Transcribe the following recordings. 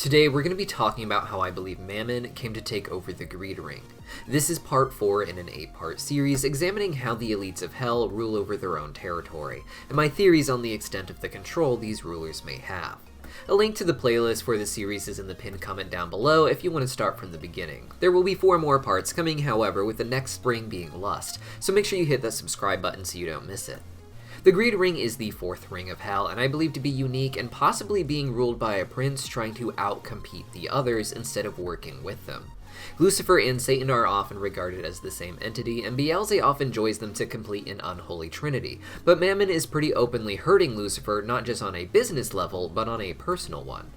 Today we're going to be talking about how I believe Mammon came to take over the Greed Ring. This is part 4 in an 8-part series examining how the elites of Hell rule over their own territory, and my theories on the extent of the control these rulers may have. A link to the playlist for the series is in the pinned comment down below if you want to start from the beginning. There will be 4 more parts coming, however, with the next spring being Lust, so make sure you hit that subscribe button so you don't miss it. The Greed Ring is the 4th ring of Hell, and I believe to be unique and possibly being ruled by a prince trying to outcompete the others instead of working with them. Lucifer and Satan are often regarded as the same entity, and Beelzebub joins them to complete an unholy trinity, but Mammon is pretty openly hurting Lucifer not just on a business level, but on a personal one.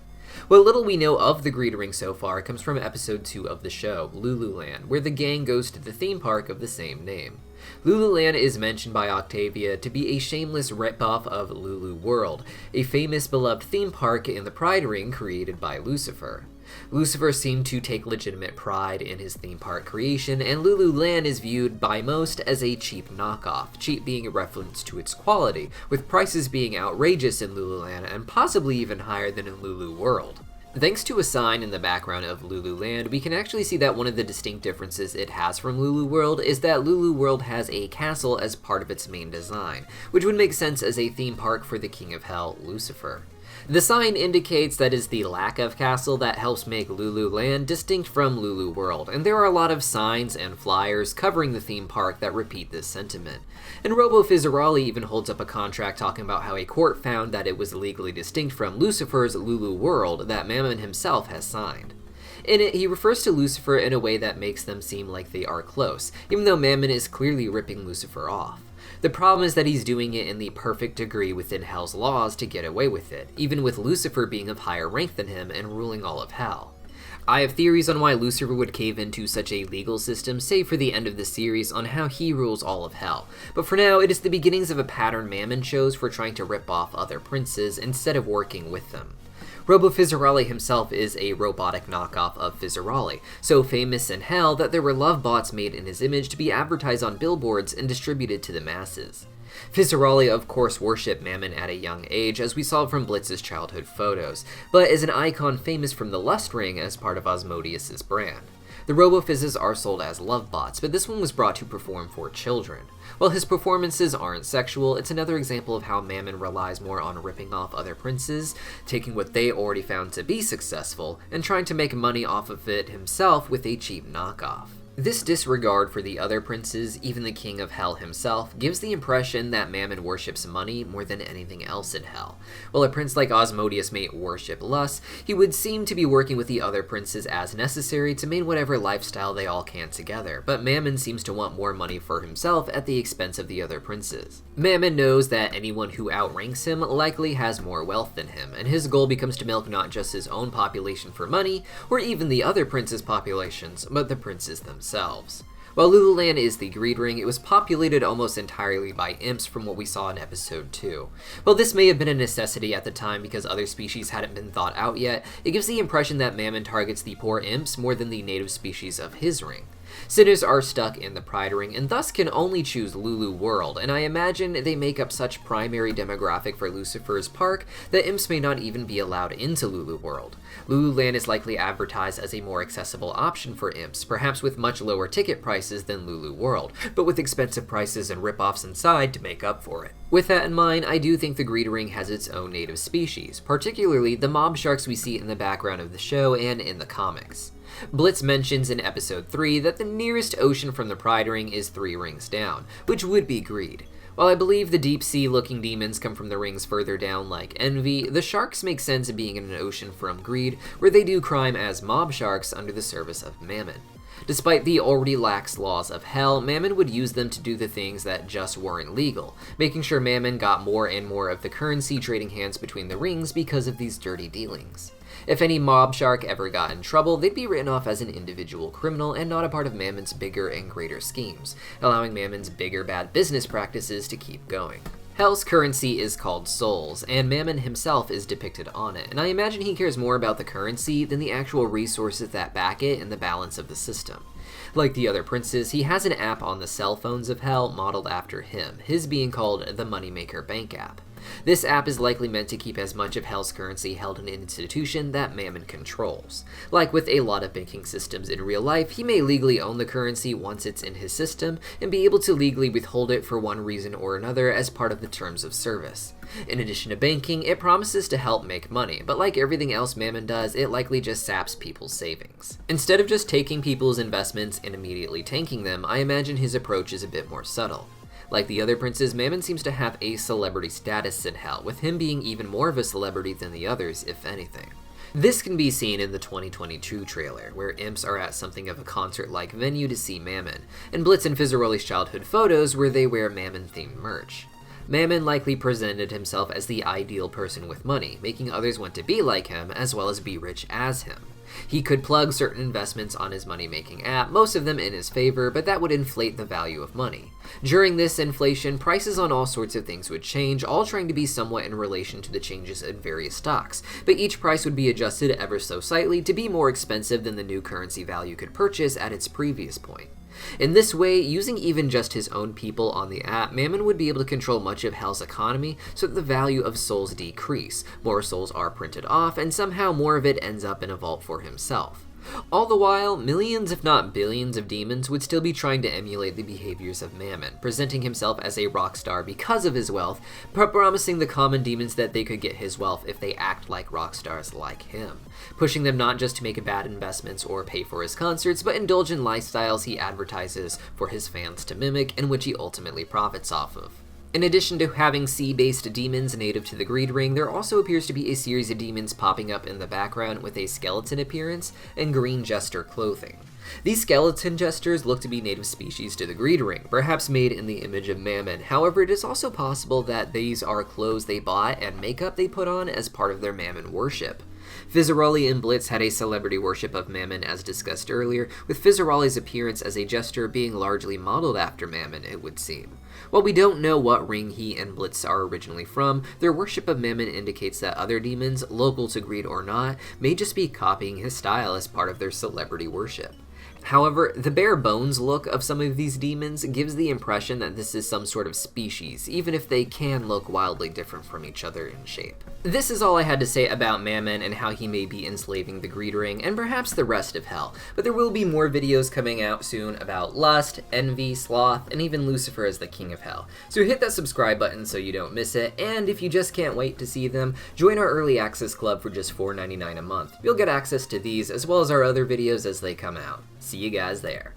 What little we know of the Greed Ring so far comes from episode 2 of the show, Lululand, where the gang goes to the theme park of the same name. Lululand is mentioned by Octavia to be a shameless ripoff of Lulu World, a famous beloved theme park in the Pride Ring created by Lucifer. Lucifer seemed to take legitimate pride in his theme park creation, and Lululand is viewed by most as a cheap knockoff, cheap being a reference to its quality, with prices being outrageous in Lululand and possibly even higher than in Lulu World. Thanks to a sign in the background of Lululand, we can actually see that one of the distinct differences it has from Lulu World is that Lulu World has a castle as part of its main design, which would make sense as a theme park for the King of Hell, Lucifer. The sign indicates that is the lack of castle that helps make Lululand distinct from Lulu World, and there are a lot of signs and flyers covering the theme park that repeat this sentiment. And Robo Fizzarali even holds up a contract talking about how a court found that it was legally distinct from Lucifer's Lulu World that Mammon himself has signed. In it, he refers to Lucifer in a way that makes them seem like they are close, even though Mammon is clearly ripping Lucifer off. The problem is that he's doing it in the perfect degree within Hell's laws to get away with it, even with Lucifer being of higher rank than him and ruling all of Hell. I have theories on why Lucifer would cave into such a legal system, save for the end of the series on how he rules all of Hell, but for now it is the beginnings of a pattern Mammon shows for trying to rip off other princes instead of working with them. Robo Fizzarali himself is a robotic knockoff of Fizzarali, so famous in Hell that there were love bots made in his image to be advertised on billboards and distributed to the masses. Fizzarali of course worshipped Mammon at a young age, as we saw from Blitz's childhood photos, but is an icon famous from the Lust Ring as part of Asmodeus' brand. The Robo-Fizzes are sold as love bots, but this one was brought to perform for children. While his performances aren't sexual, it's another example of how Mammon relies more on ripping off other princes, taking what they already found to be successful, and trying to make money off of it himself with a cheap knockoff. This disregard for the other princes, even the King of Hell himself, gives the impression that Mammon worships money more than anything else in Hell. While a prince like Asmodeus may worship lust, he would seem to be working with the other princes as necessary to maintain whatever lifestyle they all can together, but Mammon seems to want more money for himself at the expense of the other princes. Mammon knows that anyone who outranks him likely has more wealth than him, and his goal becomes to milk not just his own population for money, or even the other princes' populations, but the princes themselves. While Lululand is the Greed Ring, it was populated almost entirely by imps from what we saw in episode 2. While this may have been a necessity at the time because other species hadn't been thought out yet, it gives the impression that Mammon targets the poor imps more than the native species of his ring. Sinners are stuck in the Pride Ring and thus can only choose Lulu World, and I imagine they make up such primary demographic for Lucifer's park that imps may not even be allowed into Lulu World. Lululand is likely advertised as a more accessible option for imps, perhaps with much lower ticket prices than Lulu World, but with expensive prices and rip-offs inside to make up for it. With that in mind, I do think the Greed Ring has its own native species, particularly the mob sharks we see in the background of the show and in the comics. Blitz mentions in episode 3 that the nearest ocean from the Pride Ring is 3 rings down, which would be Greed. While I believe the deep-sea looking demons come from the rings further down like Envy, the sharks make sense being in an ocean from Greed, where they do crime as mob sharks under the service of Mammon. Despite the already lax laws of Hell, Mammon would use them to do the things that just weren't legal, making sure Mammon got more and more of the currency trading hands between the rings because of these dirty dealings. If any mob shark ever got in trouble, they'd be written off as an individual criminal and not a part of Mammon's bigger and greater schemes, allowing Mammon's bigger bad business practices to keep going. Hell's currency is called souls, and Mammon himself is depicted on it, and I imagine he cares more about the currency than the actual resources that back it and the balance of the system. Like the other princes, he has an app on the cell phones of Hell modeled after him, his being called the Moneymaker Bank app. This app is likely meant to keep as much of Hell's currency held in an institution that Mammon controls. Like with a lot of banking systems in real life, he may legally own the currency once it's in his system, and be able to legally withhold it for one reason or another as part of the terms of service. In addition to banking, it promises to help make money, but like everything else Mammon does, it likely just saps people's savings. Instead of just taking people's investments and immediately tanking them, I imagine his approach is a bit more subtle. Like the other princes, Mammon seems to have a celebrity status in Hell, with him being even more of a celebrity than the others, if anything. This can be seen in the 2022 trailer, where imps are at something of a concert-like venue to see Mammon, and Blitz and Fizzaroli's childhood photos where they wear Mammon-themed merch. Mammon likely presented himself as the ideal person with money, making others want to be like him as well as be rich as him. He could plug certain investments on his money-making app, most of them in his favor, but that would inflate the value of money. During this inflation, prices on all sorts of things would change, all trying to be somewhat in relation to the changes in various stocks, but each price would be adjusted ever so slightly to be more expensive than the new currency value could purchase at its previous point. In this way, using even just his own people on the app, Mammon would be able to control much of Hell's economy so that the value of souls decrease, more souls are printed off, and somehow more of it ends up in a vault for himself. All the while, millions if not billions of demons would still be trying to emulate the behaviors of Mammon, presenting himself as a rock star because of his wealth, but promising the common demons that they could get his wealth if they act like rock stars like him, pushing them not just to make bad investments or pay for his concerts, but indulge in lifestyles he advertises for his fans to mimic and which he ultimately profits off of. In addition to having sea-based demons native to the Greed Ring, there also appears to be a series of demons popping up in the background with a skeleton appearance and green jester clothing. These skeleton jesters look to be native species to the Greed Ring, perhaps made in the image of Mammon. However, it is also possible that these are clothes they bought and makeup they put on as part of their Mammon worship. Fizzaroli and Blitz had a celebrity worship of Mammon as discussed earlier, with Fizzaroli's appearance as a jester being largely modeled after Mammon, it would seem. While we don't know what ring he and Blitz are originally from, their worship of Mammon indicates that other demons, local to Greed or not, may just be copying his style as part of their celebrity worship. However, the bare bones look of some of these demons gives the impression that this is some sort of species, even if they can look wildly different from each other in shape. This is all I had to say about Mammon and how he may be enslaving the Greed Ring, and perhaps the rest of Hell, but there will be more videos coming out soon about Lust, Envy, Sloth, and even Lucifer as the King of Hell. So hit that subscribe button so you don't miss it, and if you just can't wait to see them, join our Early Access Club for just $4.99 a month. You'll get access to these as well as our other videos as they come out. See you guys there.